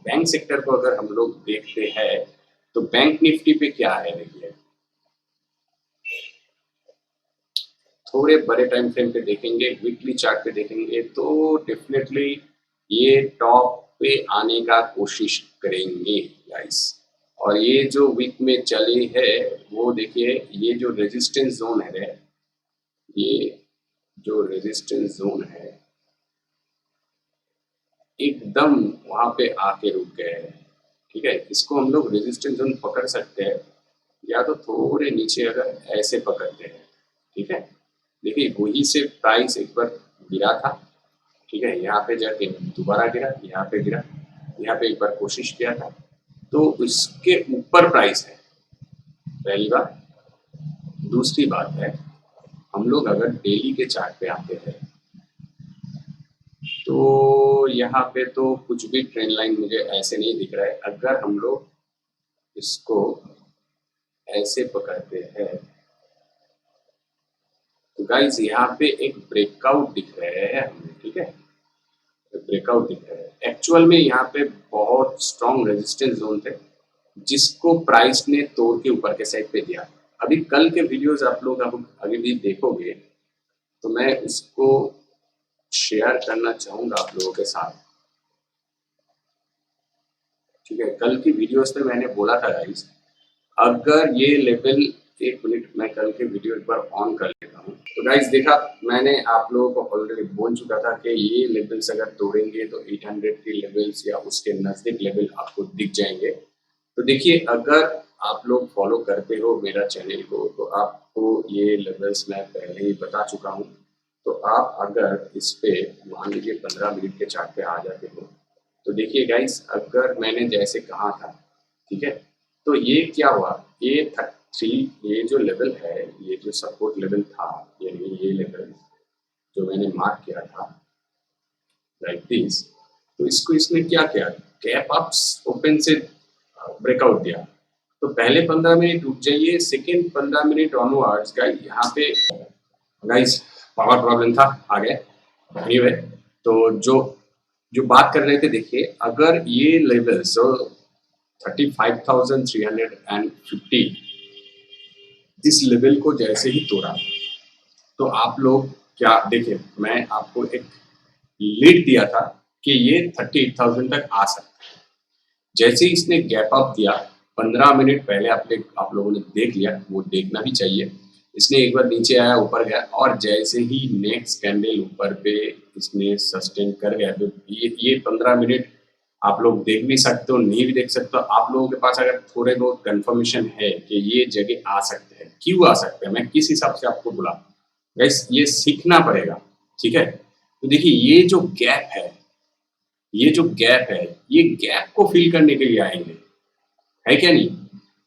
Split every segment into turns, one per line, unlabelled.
Bank sector को अगर हम लोग देखते हैं तो बैंक निफ्टी पे क्या है, देखिए थोड़े बड़े टाइम फ्रेम पे देखेंगे, वीकली चार्ट पे देखेंगे तो डेफिनेटली ये टॉप पे आने का कोशिश करेंगे गाइस। और ये जो वीक में चली है वो देखिए, ये जो रेजिस्टेंस जोन है, ये जो रेजिस्टेंस जोन है एकदम वहां पे आके रुक गए हैं। ठीक है, इसको हम लोग रेजिस्टेंस जोन पकड़ सकते हैं, या तो थोड़े नीचे अगर ऐसे पकड़ते हैं। ठीक है, देखिए वही से प्राइस एक बार गिरा था। ठीक है, यहाँ पे जाके दोबारा गिरा, यहाँ पे गिरा, यहाँ पे एक बार कोशिश किया था, तो इसके ऊपर प्राइस है, पहली बात। दूसरी बात है, हम लोग अगर डेली के चार्ट पे आते हैं तो यहाँ पे तो कुछ भी ट्रेंड लाइन मुझे ऐसे नहीं दिख रहा है। अगर हम लोग इसको ऐसे पकड़ते हैं तो गाइस यहाँ पे एक ब्रेकआउट दिख रहे हैं हमें। ठीक है, ब्रेकआउट दिख रहा है। एक्चुअल में यहाँ पे बहुत स्ट्रॉन्ग रेजिस्टेंस जोन थे जिसको प्राइस ने तोड़ के ऊपर के साइड पे दिया। अभी कल के वीडियोस आप लोग अभी भी देखोगे तो मैं उसको शेयर करना चाहूंगा आप लोगों के साथ। ठीक है, कल की वीडियोस में मैंने बोला था गाइस, अगर ये लेवल, एक मिनट मैं कल के वीडियो एक बार ऑन कर लेता हूँ। तो गाइस देखा, मैंने आप लोगों को ऑलरेडी बोल चुका था कि ये लेवल्स अगर तोड़ेंगे तो 800 के लेवल्स या उसके नजदीक लेवल आपको दिख जाएंगे। तो देखिए, अगर आप लोग फॉलो करते हो मेरा चैनल को तो आपको ये लेवल्स मैं पहले ही बता चुका हूँ। तो आप अगर इस पे मान लीजिए 15 मिनट के चार्ट पे आ जाते हो तो देखिए गाइस, अगर मैंने जैसे कहा था, ठीक है, तो ये क्या हुआ, ये 3 ये जो लेवल है, ये जो सपोर्ट लेवल था, यानी ये लेवल जो मैंने मार्क किया था लाइक दिस, तो इसको इसने क्या किया, गैप अप्स ओपन से ब्रेकआउट दिया। तो पहले 15 मिनट रुक जाइए, सेकेंड 15 मिनट ऑनवर्ड्स गाइस, यहाँ पे गाइस पावर प्रॉब्लम था, आ गए। एनीवे, तो जो बात कर रहे थे, देखिए अगर ये लेवल 35,350 इस लेवल को जैसे ही तोड़ा तो आप लोग क्या, देखिए मैं आपको एक लीड दिया था कि ये 38,000 तक आ सकता है। जैसे इसने गैप अप दिया 15 मिनट पहले आप लोगों ने देख लिया, वो देखना भी चाहिए। इसने एक बार नीचे आया, ऊपर गया, और जैसे ही नेक्स्ट कैंडल ऊपर पे इसने सस्टेन कर गया, तो ये 15 मिनट आप लोग देख भी सकते हो, नहीं भी देख सकते हो। आप लोगों के पास अगर थोड़े बहुत कंफर्मेशन है कि ये जगह आ सकते हैं, क्यों आ सकते हैं, मैं किस हिसाब से आपको बोला गाइस, ये सीखना पड़ेगा। ठीक है, तो देखिए ये जो गैप है, ये जो गैप है, ये गैप को फिल करने के लिए आएंगे, है क्या नहीं?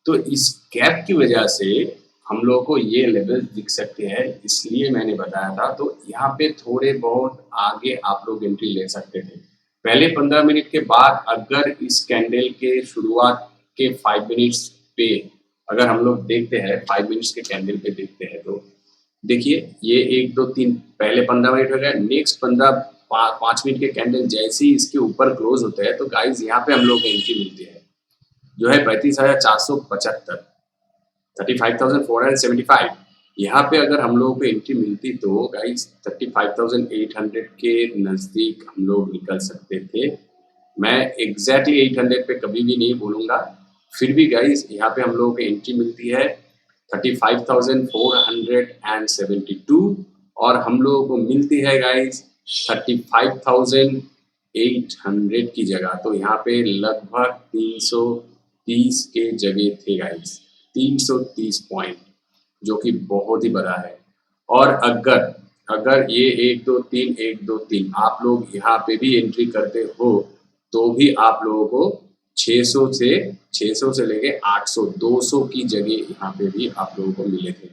तो इस गैप की वजह से हम लोगों को ये लेवल दिख सकते हैं, इसलिए मैंने बताया था। तो यहाँ पे थोड़े बहुत आगे आप लोग एंट्री ले सकते थे। पहले 15 मिनट के बाद अगर इस कैंडल के शुरुआत के 5 मिनट्स पे अगर हम लोग देखते हैं, 5 मिनट्स के कैंडल पे देखते हैं, तो देखिए ये 1 2 3 पहले 15 मिनट हो गया, नेक्स्ट 5 मिनट के कैंडल जैसे ही इसके ऊपर क्लोज होते हैं तो गाइस यहाँ पे हम लोग को एंट्री मिलती है जो है 35,475, 35,475। यहाँ पे अगर हम लोगों को एंट्री मिलती तो गाइस 35,800 के नजदीक हम लोग निकल सकते थे। मैं एग्जैक्टली 800 पे कभी भी नहीं बोलूंगा, फिर भी गाइस यहाँ पे हम लोगों को एंट्री मिलती है 35,472 और हम लोगों को मिलती है गाइस 35,800 की जगह। तो यहाँ पे लगभग 330 के जगह थे गाइस, 330 पॉइंट, जो कि बहुत ही बड़ा है। और अगर ये 1 2 3 1 2 3 आप लोग यहाँ पे भी एंट्री करते हो तो भी आप लोगों को 600 से लेके 800 200 की जगह यहाँ पे भी आप लोगों को मिले थे।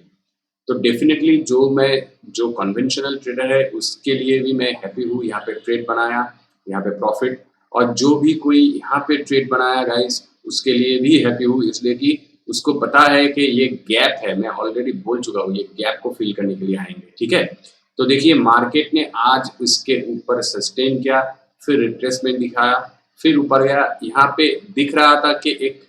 तो डेफिनेटली जो कन्वेंशनल ट्रेडर है उसके लिए भी मैं हैप्पी हूँ, यहाँ पे ट्रेड बनाया, यहाँ पे प्रॉफिट, और जो भी कोई यहाँ पे ट्रेड बनाया गाइस उसके लिए भी हैप्पी हूँ, इसलिए कि उसको पता है कि ये गैप है, मैं ऑलरेडी बोल चुका हूँ, ये गैप को फिल करने के लिए आएंगे। ठीक है, तो देखिए मार्केट ने आज इसके ऊपर सस्टेन किया, फिर रिट्रेसमेंट दिखाया, फिर ऊपर गया, यहाँ पे दिख रहा था कि एक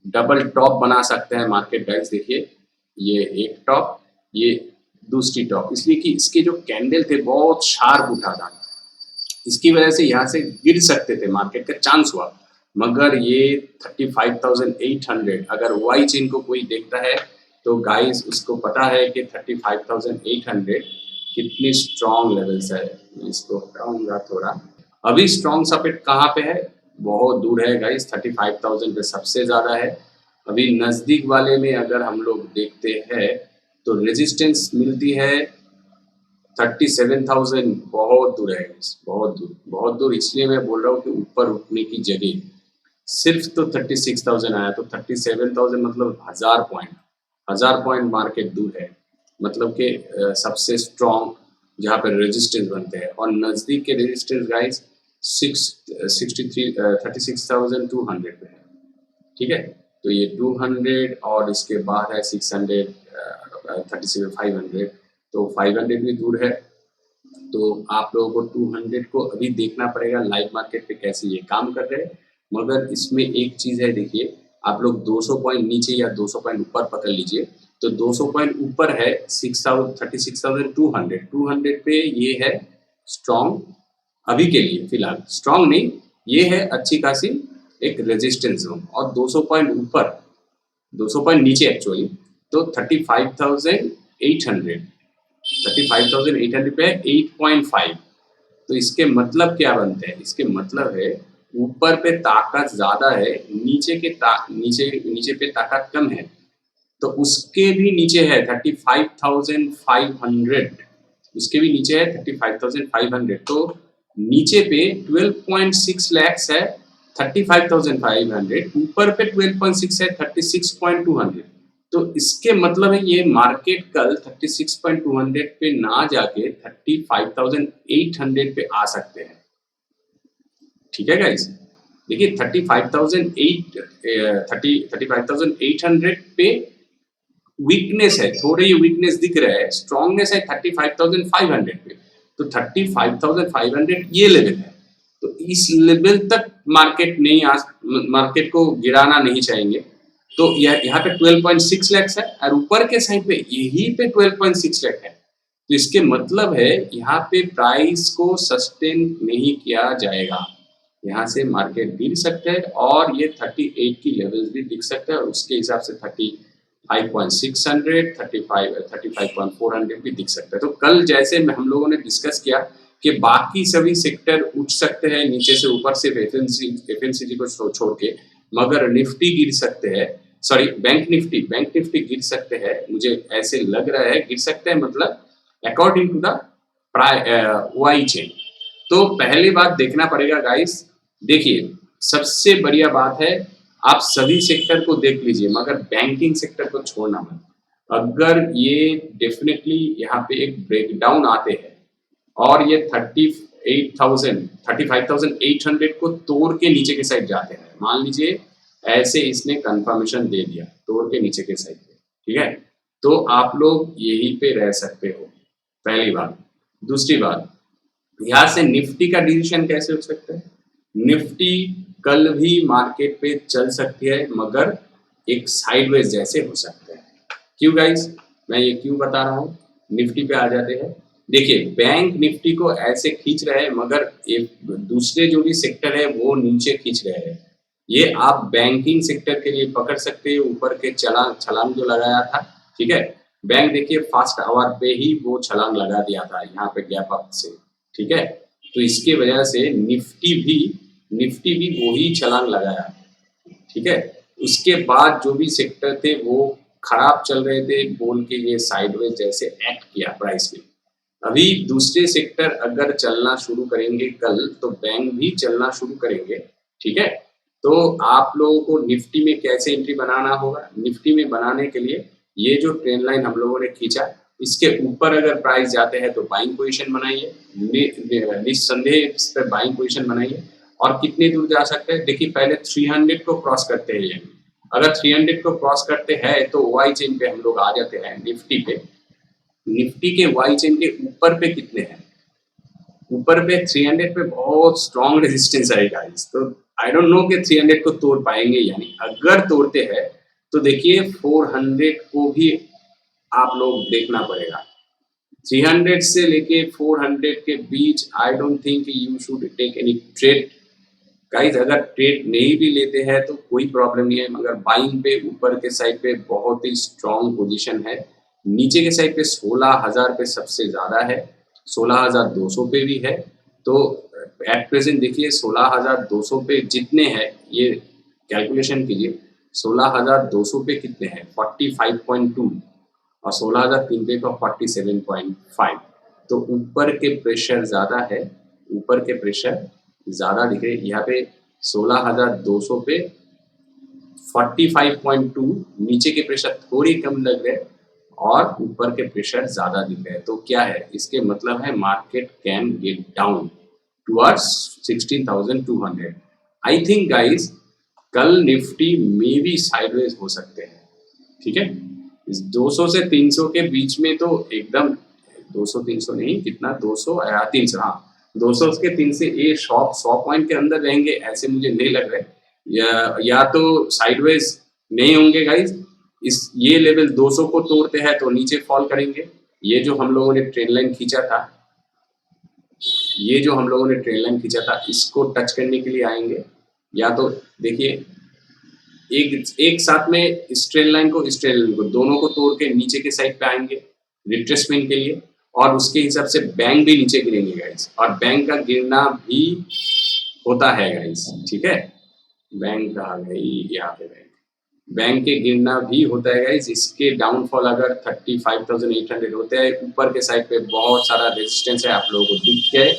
डबल टॉप बना सकते हैं मार्केट गाइस। देखिए ये एक टॉप, ये दूसरी टॉप, इसलिए कि इसके जो कैंडल थे बहुत शार्प उठा था, इसकी वजह से यहाँ से गिर सकते थे, मार्केट का चांस हुआ। मगर ये 35,800 अगर वाई चेन को कोई देखता है तो गाइस उसको पता है कि 35,800 कितनी स्ट्रॉन्ग लेवल्स है। मैं इसको हटाऊंगा थोड़ा। अभी स्ट्रॉन्ग सपोर्ट कहाँ पे है? बहुत दूर है गाइस, 35,000 पे सबसे ज्यादा है। अभी नजदीक वाले में अगर हम लोग देखते हैं तो रेजिस्टेंस मिलती है 37,000, बहुत दूर है guys, बहुत दूर, बहुत दूर। इसलिए मैं बोल रहा हूँ कि ऊपर उठने की जगह सिर्फ तो 36,000 आया, तो 37,000 मतलब 1000 पॉइंट मार्केट दूर है। मतलब कि सबसे स्ट्रॉन्ग जहाँ पे रेजिस्टेंस बनते हैं, और नजदीक के रेजिस्टेंस गाइस 36,200 पे है। ठीक है, तो ये 200 और इसके बाद है 600, 37, 500, तो 500 भी दूर है। तो आप लोगों को 200 को अभी देखना पड़ेगा लाइव मार्केट पे कैसे ये काम कर रहे हैं। मगर इसमें एक चीज है, देखिए आप लोग 200 पॉइंट नीचे या 200 पॉइंट ऊपर पकड़ लीजिए, तो 200 पॉइंट ऊपर है 36,200, 200 पे ये है स्ट्रॉन्ग अभी के लिए, फिलहाल स्ट्रॉन्ग नहीं, ये है अच्छी खासी एक रेजिस्टेंस जोन। और 200 पॉइंट ऊपर, 200 पॉइंट नीचे एक्चुअली, तो 35,800 पे 8.5। तो इसके मतलब क्या बनते हैं? इसके मतलब है ऊपर पे ताकत ज्यादा है, नीचे पे ताकत कम है। तो उसके भी नीचे है 35,500, उसके भी नीचे है 35,500। तो नीचे पे 12.6 lakhs है 35,500, ऊपर पे 12.6 है 36,200। तो इसके मतलब है ये मार्केट कल 36,200 पे ना जाके 35,800 पे आ सकते हैं। ठीक है गाइस, देखिए 35,800 पे वीकनेस है, थोड़े ये वीकनेस दिख रहा है, स्ट्रॉन्गनेस है 35,500 पे। तो 35,500 ये लेवल है, तो इस लेवल तक मार्केट को गिराना नहीं चाहेंगे। तो यहाँ पे 12.6 लाख है और ऊपर के साइड पे यही पे 12.6 लाख है। तो इसके मतलब है यहाँ पे प्राइस को सस्टेन नहीं किया जाएगा, यहाँ से मार्केट गिर सकते हैं और ये 38 की लेवल्स भी दिख सकते हैं, और उसके हिसाब से 35,600, 35,400 भी दिख सकता है। तो कल जैसे हम लोगों ने डिस्कस किया कि बाकी सभी सेक्टर उठ सकते हैं नीचे से ऊपर, सिर्फ एफएमसीजी को छोड़ के, मगर निफ्टी गिर सकते हैं, सॉरी बैंक निफ्टी गिर सकते हैं, मुझे ऐसे लग रहा है गिर सकते हैं, मतलब according to the Y chain. तो पहली बात देखना पड़ेगा गाइस, देखिए सबसे बढ़िया बात है आप सभी सेक्टर को देख लीजिए, मगर बैंकिंग सेक्टर को छोड़ना मत। अगर ये डेफिनेटली यहाँ पे एक ब्रेकडाउन आते हैं और ये 35,800 को तोड़ के नीचे के साइड जाते हैं, मान लीजिए ऐसे इसने कंफर्मेशन दे दिया तोड़ के नीचे के साइड पे, ठीक है, तो आप लोग यहीं पे रह सकते हो, पहली बात। दूसरी बात, यहाँ से निफ्टी का डिसीजन कैसे हो सकता है? निफ्टी कल भी मार्केट पे चल सकती है, मगर एक साइडवेज जैसे हो सकता है। क्यों गाइस, मैं ये क्यों बता रहा हूँ? निफ्टी पे आ जाते हैं। देखिए बैंक निफ्टी को ऐसे खींच रहे हैं, मगर एक दूसरे जो भी सेक्टर है वो नीचे खींच रहे हैं। ये आप बैंकिंग सेक्टर के लिए पकड़ सकते हैं, ऊपर के छलांग जो लगाया था, ठीक है, बैंक देखिए फर्स्ट आवर पे ही वो छलांग लगा दिया था यहाँ पे गैप अप से, ठीक है। तो इसके वजह से निफ्टी भी वही छलांग लगाया, ठीक है। उसके बाद जो भी सेक्टर थे वो खराब चल रहे थे बोल के ये साइडवेज जैसे एक्ट किया प्राइस में। अभी दूसरे सेक्टर अगर चलना शुरू करेंगे कल, तो बैंक भी चलना शुरू करेंगे, ठीक है। तो आप लोगों को निफ्टी में कैसे एंट्री बनाना होगा? निफ्टी में बनाने के लिए ये जो ट्रेंड लाइन हम लोगों ने खींचा, इसके ऊपर अगर प्राइस जाते हैं तो बाइंग पोजीशन बनाइए, निस्संदेह इस पर बाइंग पोजीशन बनाइए। और कितने दूर जा सकते हैं? देखिए पहले 300 को क्रॉस करते हैं ये, अगर 300 को क्रॉस करते हैं तो वाई चेन पे हम लोग आ जाते हैं निफ्टी पे। निफ्टी के वाई चेन के ऊपर पे कितने हैं? ऊपर पे 300 पे बहुत स्ट्रॉन्ग रेजिस्टेंस है गाइस, तो आई डोंट नो कि 300 को तोड़ पाएंगे या नहीं। अगर तोड़ते हैं तो देखिए 400 को भी आप लोग देखना पड़ेगा। 300 से लेके 400 के बीच I don't think you should take any trade guys. अगर ट्रेड नहीं भी लेते हैं तो कोई प्रॉब्लम नहीं है, मगर बाइंग पे ऊपर के साइड पे बहुत ही स्ट्रॉन्ग पोजीशन है। नीचे के साइड पे 16,000 पे सबसे ज्यादा है, 16,200 पे भी है। तो एट प्रेजेंट देखिए 16,200 पे जितने हैं, ये कैलकुलेशन कीजिए, 16,200 पे कितने हैं 45.2 और 16,003 पे का 47.5। तो ऊपर के प्रेशर ज्यादा है, ऊपर के प्रेशर ज्यादा दिख रहे। यहाँ पे 16,200 पे 45.2, नीचे के प्रेशर थोड़ी कम लग रहे और ऊपर के प्रेशर ज्यादा दिख रहे हैं। तो क्या है इसके मतलब है market can get down towards 16,200। I think guys कल निफ्टी में भी साइडवेज हो सकते हैं, ठीक है। इस 200 से 300 के बीच में तो एकदम 200-300 नहीं, कितना 200 या 300, हाँ 200 के 3 से ये 100 पॉइंट के अंदर रहेंगे ऐसे मुझे नहीं लग रहा है। या तो साइडवेज नहीं होंगे गाइस, इस ये लेवल 200 को तोड़ते हैं तो नीचे फॉल करेंगे। ये जो हम लोगों ने ट्रेंड लाइन खींचा था, ये जो हम लोगों ने ट्रेंड लाइन खींचा था, इसको टच करने के लिए आएंगे। या तो देखिए एक साथ में इस ट्रेंड लाइन को, इस ट्रेंड लाइन को दोनों को तोड़ के नीचे के साइड पे आएंगे रिट्रेसमेंट के लिए, और उसके हिसाब से बैंक भी नीचे गिरेंगे गाइस। और बैंक का गिरना भी होता है गाइस, ठीक है। बैंक कहा गई यहाँ पे, बैंक के गिरना भी होता है गाइस। इसके डाउनफॉल अगर 35,800 होते हैं, ऊपर के साइड पे बहुत सारा रेजिस्टेंस है आप लोगों को दिख गए।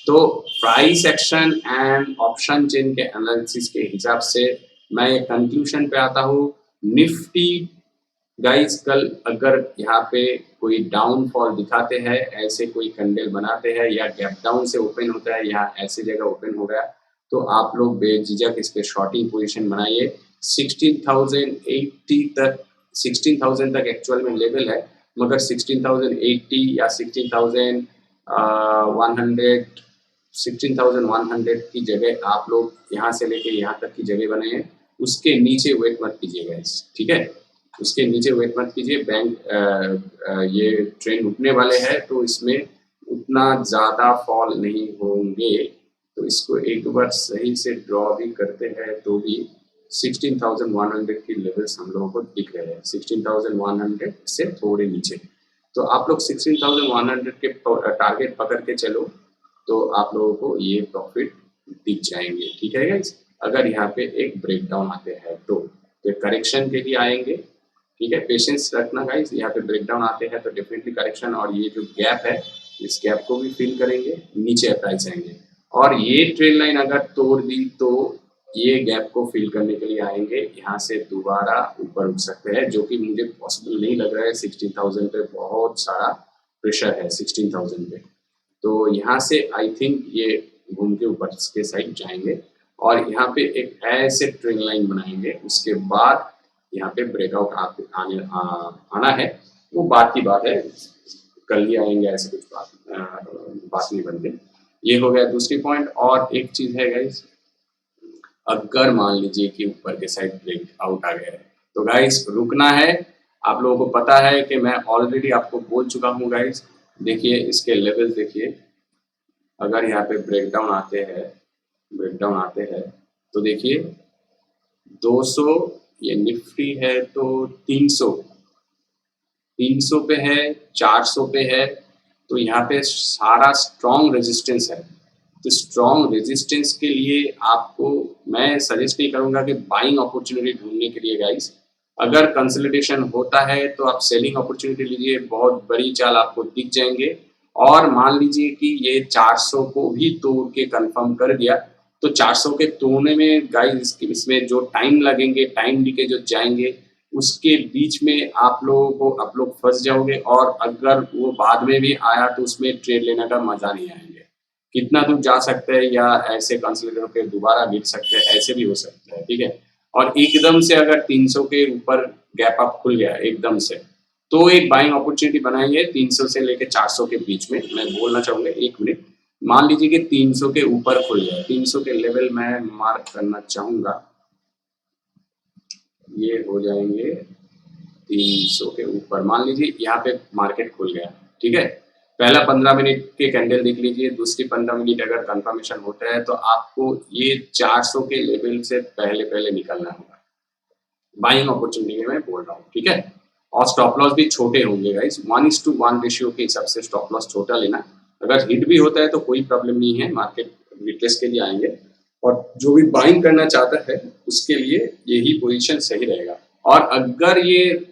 तो price action and option chain के एनालिसिस के हिसाब से मैं एक कंक्लूजन पे आता हूँ। निफ्टी गाइस कल अगर यहाँ पे कोई डाउनफॉल दिखाते हैं, ऐसे कोई कैंडल बनाते हैं या गैप डाउन से ओपन होता है या ऐसी जगह ओपन हो गया, तो आप लोग बेझिझक इस पे शॉर्टिंग पोजीशन बनाइए। 16,080 तक, 16,000 तक एक्चुअल में लेवल है, मगर 16,080 या 16,100 की जगह आप लोग यहाँ से लेके यहाँ तक की जगह बनाइए। उसके नीचे वेट मत कीजिएगा, ठीक है। उसके नीचे वेट मत कीजिए। बैंक ये ट्रेंड उठने वाले हैं तो इसमें उतना ज़्यादा फॉल नहीं होंगे। तो इसको एक बार सही से ड्रॉ भी करते हैं तो भी 16,100 की लेवल्स हम लोगों को दिख रहे हैं, 16,100 से थोड़े नीचे। तो आप लोग 16,100 के टारगेट पकड़ के चलो तो आप लोगों को ये प्रॉफिट दिख जाएंगे, ठीक है गाइस। अगर यहाँ पे एक ब्रेकडाउन आते हैं तो करेक्शन के लिए आएंगे, ठीक है। पेशेंस रखना गाइस, यहाँ पे ब्रेकडाउन आते हैं तो डेफिनेटली करेक्शन, और ये जो गैप है इस गैप को भी फिल करेंगे, नीचे प्राइस आएंगे। और ये ट्रेंड लाइन अगर तोड़ दी तो ये गैप को फिल करने के लिए आएंगे, यहाँ से दोबारा ऊपर उठ सकते हैं, जो कि मुझे पॉसिबल नहीं लग रहा है। 16,000 पे बहुत सारा प्रेशर है 16,000 पे। तो यहाँ से आई थिंक ये घूम के ऊपर के साइड जाएंगे और यहाँ पे एक ऐसे ट्रेंड लाइन बनाएंगे। उसके बाद यहाँ पे ब्रेकआउट आना है, वो बात की बात है, कल ही आएंगे ऐसे कुछ बात नहीं बनती। ये हो गया दूसरी पॉइंट। और एक चीज है गाइस, अगर मान लीजिए कि ऊपर के साइड ब्रेकआउट आ गया है तो गाइस रुकना है। आप लोगों को पता है कि मैं ऑलरेडी आपको बोल चुका हूँ गाइस। देखिए इसके लेवल देखिए, अगर यहाँ पे ब्रेकडाउन आते हैं तो देखिए 200, ये निफ्टी है तो 300 पे है, 400 पे है। तो यहाँ पे सारा स्ट्रॉन्ग रेजिस्टेंस है। तो स्ट्रॉन्ग रेजिस्टेंस के लिए आपको मैं सजेस्ट नहीं करूंगा कि बाइंग अपॉर्चुनिटी ढूंढने के लिए गाइस। अगर कंसोलिडेशन होता है तो आप सेलिंग अपॉर्चुनिटी लीजिए, बहुत बड़ी चाल आपको दिख जाएंगे। और मान लीजिए कि ये 400 को भी तोड़ के कंफर्म कर दिया तो 400 के तोड़ने में गाइस इसमें जो टाइम लगेंगे, टाइम लेके जो जाएंगे, उसके बीच में आप लोग फंस जाओगे। और अगर वो बाद में भी आया तो उसमें ट्रेड लेने का मजा नहीं आएंगे। कितना दूर जा सकते हैं या ऐसे कंसिडर होकर दोबारा गिर सकते हैं, ऐसे भी हो सकता है, ठीक है। और एकदम से अगर 300 के ऊपर गैप अप खुल गया एकदम से, तो एक बाइंग अपॉर्चुनिटी बनाएंगे 300 से लेकर 400 के बीच में। मैं बोलना चाहूंगा, एक मिनट, मान लीजिए कि 300 के ऊपर खुल गया, 300 के लेवल मैं मार्क करना चाहूंगा, ये हो जाएंगे 300 के ऊपर। मान लीजिए यहाँ पे मार्केट खुल गया, ठीक है, पहला 15 मिनट के कैंडल देख लीजिए, दूसरी 15 मिनट अगर कंफर्मेशन होता है तो आपको ये 400 के लेवल से पहले पहले निकलना होगा। बाइंग अपॉर्चुनिटी में बोल रहा हूँ, ठीक है। और स्टॉप लॉस भी छोटे होंगे गाइस, 1:1 रेशियो के हिसाब से स्टॉप लॉस छोटा लेना। अगर हिट भी होता है तो कोई प्रॉब्लम नहीं है, मार्केट रिट्रेस के लिए आएंगे। और जो भी बाइंग करना चाहता है उसके लिए यही पोजीशन सही रहेगा। और अगर ये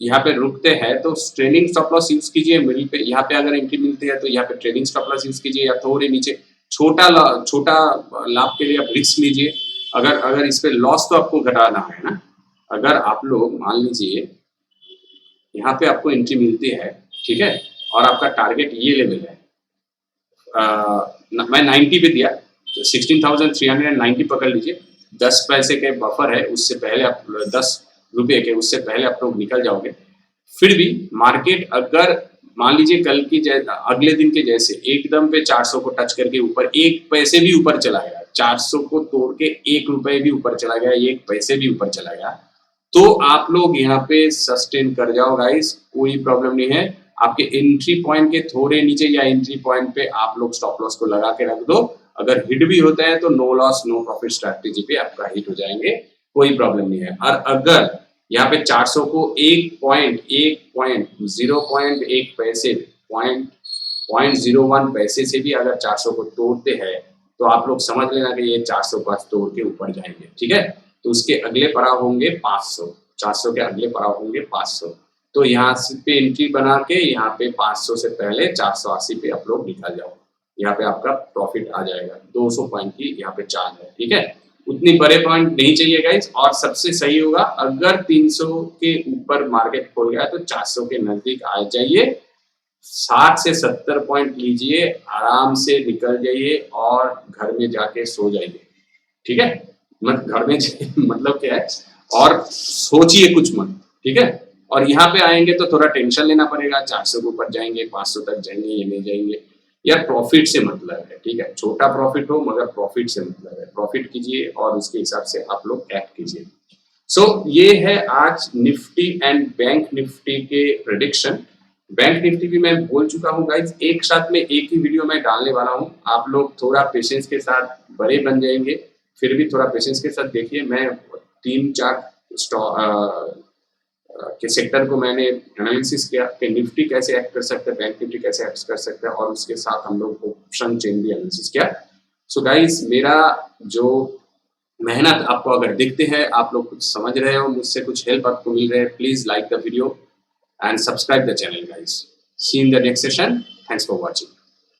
यहाँ पे रुकते हैं तो ट्रेडिंग स्टॉप लॉस यूज कीजिए मिडिल पे, यहाँ पे अगर एंट्री मिलती है तो यहाँ पे ट्रेडिंग स्टॉप लॉस यूज कीजिए, या थोड़े नीचे छोटा लाभ के लिए आप रिस्क लीजिए। अगर इस पे लॉस तो आपको घटाना है ना। अगर आप लोग मान लीजिए यहाँ पे आपको एंट्री मिलती है, ठीक है, और आपका टारगेट ये लेवल है, मैं 90 पे दिया, 16,390 पकड़ लीजिए, 10 पैसे के बफर है, उससे पहले आप 10 रुपए के, उससे पहले आप लोग निकल जाओगे। फिर भी मार्केट अगर मान लीजिए कल की अगले दिन के जैसे एकदम पे 400 को टच करके ऊपर 1 पैसे भी ऊपर चला गया, 400 को तोड़ के 1 रुपए भी ऊपर चला गया, 1 पैसे भी ऊपर चला गया, तो आप लोग यहाँ पे सस्टेन कर जाओ गाइस, कोई प्रॉब्लम नहीं है। आपके एंट्री पॉइंट के थोड़े नीचे या एंट्री पॉइंट पे आप लोग स्टॉप लॉस को लगा के रख दो। अगर हिट भी होता है तो no loss no profit strategy पे आपका हिट हो जाएंगे, कोई प्रॉब्लम नहीं है। और अगर यहाँ पे 400 को 0.1 पैसे 0.01 पैसे से भी अगर 400 को तोड़ते हैं तो आप लोग समझ लेना कि ये 400 पास तोड़ के ऊपर जाएंगे, ठीक है। तो उसके अगले पड़ाव होंगे 500, 400 के अगले पड़ाव होंगे 500। तो यहाँ पे एंट्री बना के यहाँ पे 500 से पहले 480 पे आप लोग निकल जाओ, यहाँ पे आपका प्रॉफिट आ जाएगा। 200 पॉइंट की यहाँ पे चाल है, ठीक है, उतनी बड़े पॉइंट नहीं चाहिए गाइस। और सबसे सही होगा अगर 300 के ऊपर मार्केट खोल गया तो 400 के नजदीक आ जाइए, 60 से 70 पॉइंट लीजिए, आराम से निकल जाइए और घर में जाके सो जाइए, ठीक है। मत घर में मतलब क्या है, और सोचिए कुछ मत, ठीक है। और यहाँ पे आएंगे तो थोड़ा टेंशन लेना पड़ेगा, 400 के ऊपर जाएंगे, 500 तक जाएंगे, ये नहीं जाएंगे, यार प्रॉफिट से मतलब है, ठीक है, छोटा प्रॉफिट हो मगर प्रॉफिट से मतलब है, प्रॉफिट कीजिए और उसके हिसाब से आप लोग एक्ट कीजिए। सो ये है आज निफ्टी एंड बैंक निफ्टी के प्रेडिक्शन। बैंक निफ्टी भी मैं बोल चुका हूँ गाइज, एक साथ में एक ही वीडियो में डालने वाला हूँ, आप लोग थोड़ा पेशेंस के साथ बड़े बन जाएंगे, फिर भी थोड़ा पेशेंस के साथ देखिए। मैं 3-4 के सेक्टर को मैंने एनालिसिस किया कि निफ्टी कैसे एक्ट कर सकता है, बैंक निफ्टी कैसे एक्ट कर सकता है, और उसके साथ हम लोग ऑप्शन चेन भी एनालिसिस किया। सो गाइस, मेरा जो मेहनत आपको अगर दिखते हैं, आप लोग कुछ समझ रहे हो, मुझसे कुछ हेल्प आपको मिल रहा है, please like the video and subscribe the channel guys. See you in the next session. Thanks for watching.